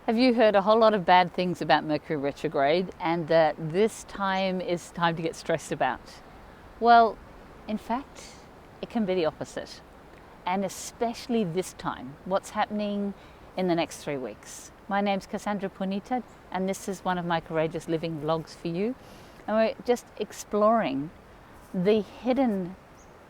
Have you heard a whole lot of bad things about Mercury retrograde and that this time is time to get stressed about? Well, in fact, it can be the opposite. And especially this time, what's happening in the next 3 weeks. My name's Cassandra Punita, and this is one of my Courageous Living vlogs for you. And we're just exploring the hidden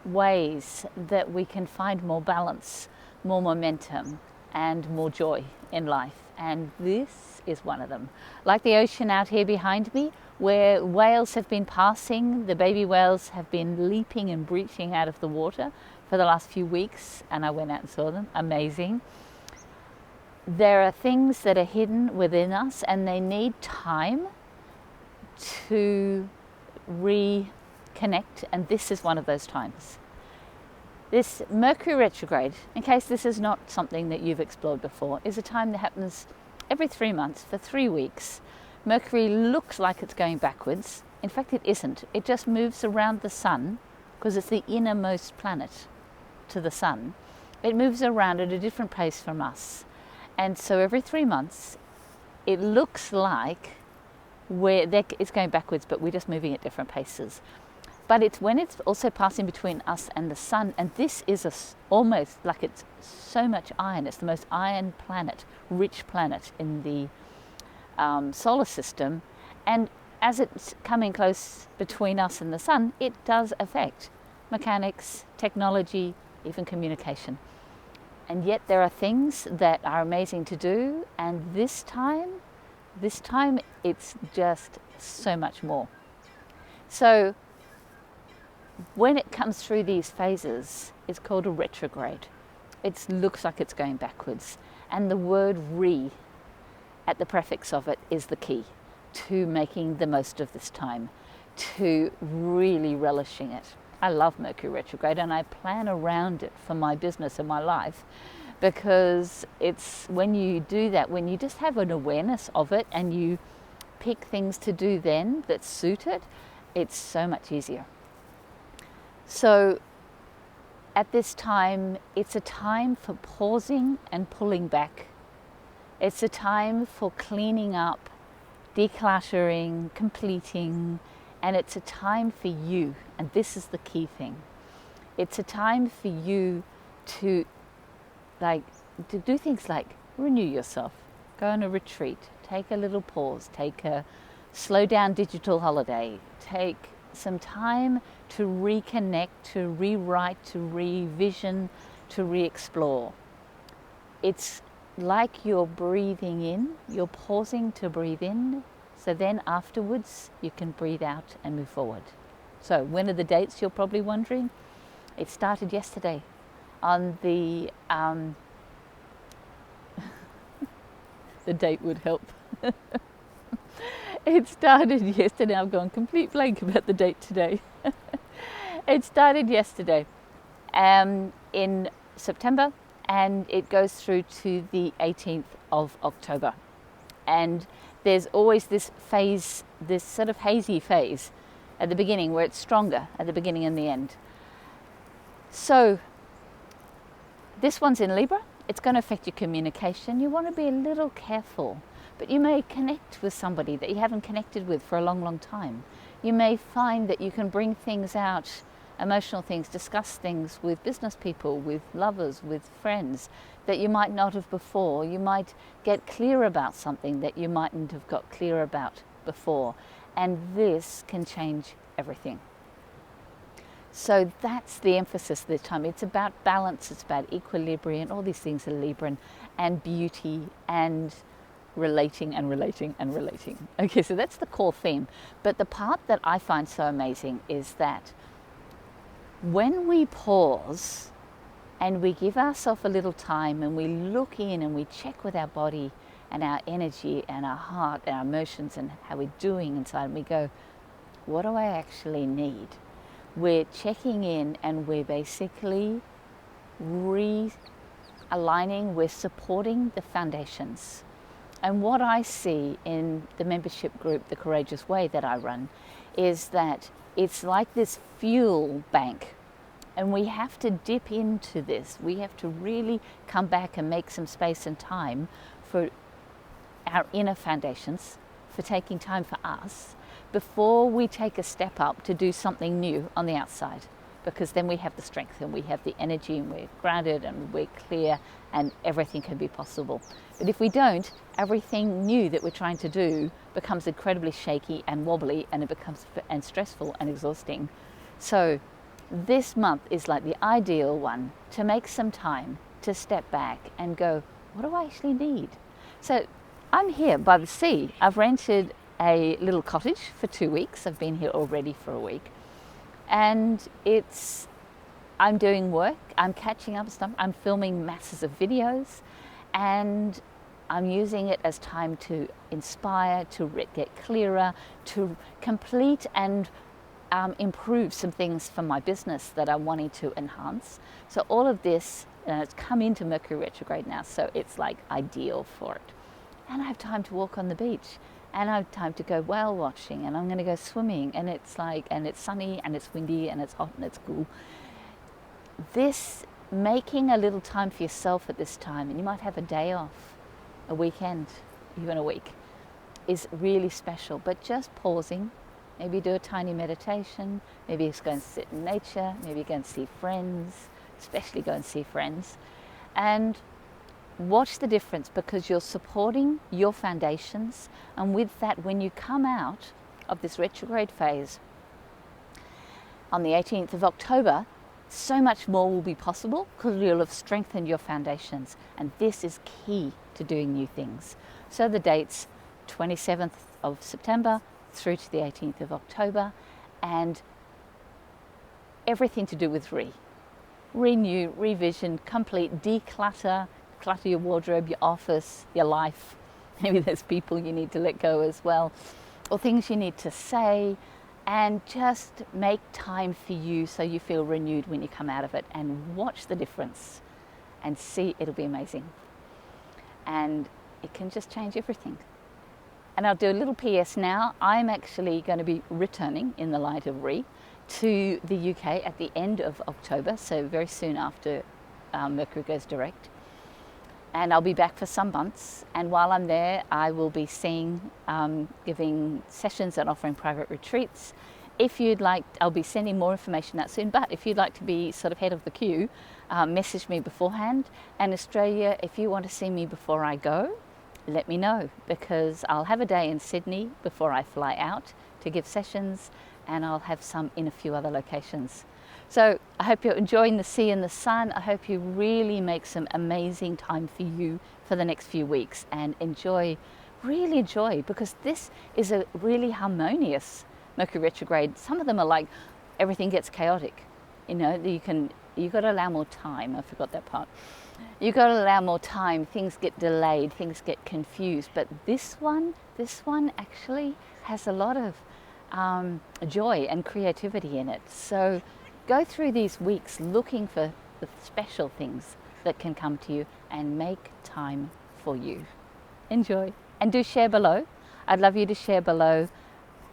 ways that we can find more balance, more momentum, and more joy in life. And this is one of them. Like the ocean out here behind me, where whales have been passing, the baby whales have been leaping and breaching out of the water for the last few weeks, and I went out and saw them. Amazing. There are things that are hidden within us, and they need time to reconnect, and this is one of those times. This Mercury retrograde, in case this is not something that you've explored before, is a time that happens every 3 months for 3 weeks. Mercury looks like it's going backwards. In fact, it isn't. It just moves around the sun because it's the innermost planet to the sun. It moves around at a different pace from us. And so every 3 months, it looks like it's going backwards, but we're just moving at different paces. But it's when it's also passing between us and the sun, and this is almost like it's so much iron. It's the most iron planet, rich planet in the solar system. And as it's coming close between us and the sun, it does affect mechanics, technology, even communication. And yet there are things that are amazing to do, and this time it's just so much more. So when it comes through these phases, it's called a retrograde. It looks like it's going backwards. And the word re at the prefix of it is the key to making the most of this time, to really relishing it. I love Mercury retrograde, and I plan around it for my business and my life, because it's when you do that, when you just have an awareness of it and you pick things to do then that suit it, it's so much easier. So at this time, it's a time for pausing and pulling back. It's a time for cleaning up, decluttering, completing, and it's a time for you. And this is the key thing. It's a time for you to do things like renew yourself, go on a retreat, take a little pause, take a slow down digital holiday, take some time to reconnect, to rewrite, to revision, to re-explore. It's like you're breathing in, you're pausing to breathe in, so then afterwards you can breathe out and move forward. So when are the dates, you're probably wondering? It started yesterday on the the date would help. It started yesterday. I've gone complete blank about the date today. It started yesterday in September, and it goes through to the 18th of October. And there's always this phase, this sort of hazy phase at the beginning where it's stronger at the beginning and the end. So this one's in Libra. It's going to affect your communication. You want to be a little careful. But you may connect with somebody that you haven't connected with for a long, long time. You may find that you can bring things out, emotional things, discuss things with business people, with lovers, with friends that you might not have before. You might get clear about something that you mightn't have got clear about before. And this can change everything. So that's the emphasis this time. It's about balance, it's about equilibrium, all these things are Libran, and beauty, and relating and relating and relating. Okay, so that's the core theme. But the part that I find so amazing is that when we pause and we give ourselves a little time and we look in and we check with our body and our energy and our heart and our emotions and how we're doing inside, and we go, what do I actually need? We're checking in and we're basically realigning, we're supporting the foundations. And what I see in the membership group, The Courageous Way, that I run, is that it's like this fuel bank. And we have to dip into this. We have to really come back and make some space and time for our inner foundations, for taking time for us before we take a step up to do something new on the outside. Because then we have the strength and we have the energy and we're grounded and we're clear and everything can be possible. But if we don't, everything new that we're trying to do becomes incredibly shaky and wobbly, and it becomes stressful and exhausting. So this month is like the ideal one to make some time to step back and go, what do I actually need? So I'm here by the sea. I've rented a little cottage for 2 weeks. I've been here already for a week. And I'm doing work, I'm catching up stuff, I'm filming masses of videos, and I'm using it as time to inspire, to get clearer, to complete and improve some things for my business that I'm wanting to enhance. So all of this, it's come into Mercury Retrograde now, so it's like ideal for it. And I have time to walk on the beach. And I have time to go whale watching, and I'm going to go swimming, and it's sunny and it's windy and it's hot and it's cool. This, making a little time for yourself at this time, and you might have a day off, a weekend, even a week, is really special. But just pausing, maybe do a tiny meditation, maybe just go and sit in nature, maybe go and see friends, especially go and see friends, and watch the difference, because you're supporting your foundations. And with that, when you come out of this retrograde phase on the 18th of October, so much more will be possible because you'll have strengthened your foundations. And this is key to doing new things. So the dates, 27th of September through to the 18th of October, and everything to do with renew, revision, complete, declutter, clutter your wardrobe, your office, your life. Maybe there's people you need to let go as well, or things you need to say, and just make time for you so you feel renewed when you come out of it, and watch the difference and see, it'll be amazing. And it can just change everything. And I'll do a little PS now. I'm actually going to be returning in the light of to the UK at the end of October, so very soon after Mercury goes direct. And I'll be back for some months. And while I'm there, I will be seeing, giving sessions and offering private retreats. If you'd like, I'll be sending more information out soon. But if you'd like to be sort of head of the queue, message me beforehand. And Australia, if you want to see me before I go, let me know, because I'll have a day in Sydney before I fly out to give sessions, and I'll have some in a few other locations. So I hope you're enjoying the sea and the sun. I hope you really make some amazing time for you for the next few weeks, and really enjoy, because this is a really harmonious Mercury retrograde. Some of them are like everything gets chaotic. You know, you've got to allow more time. I forgot that part. You've got to allow more time. Things get delayed, things get confused. But this one actually has a lot of joy and creativity in it. So go through these weeks looking for the special things that can come to you, and make time for you. Enjoy. And do share below. I'd love you to share below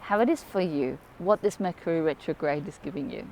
how it is for you, what this Mercury retrograde is giving you.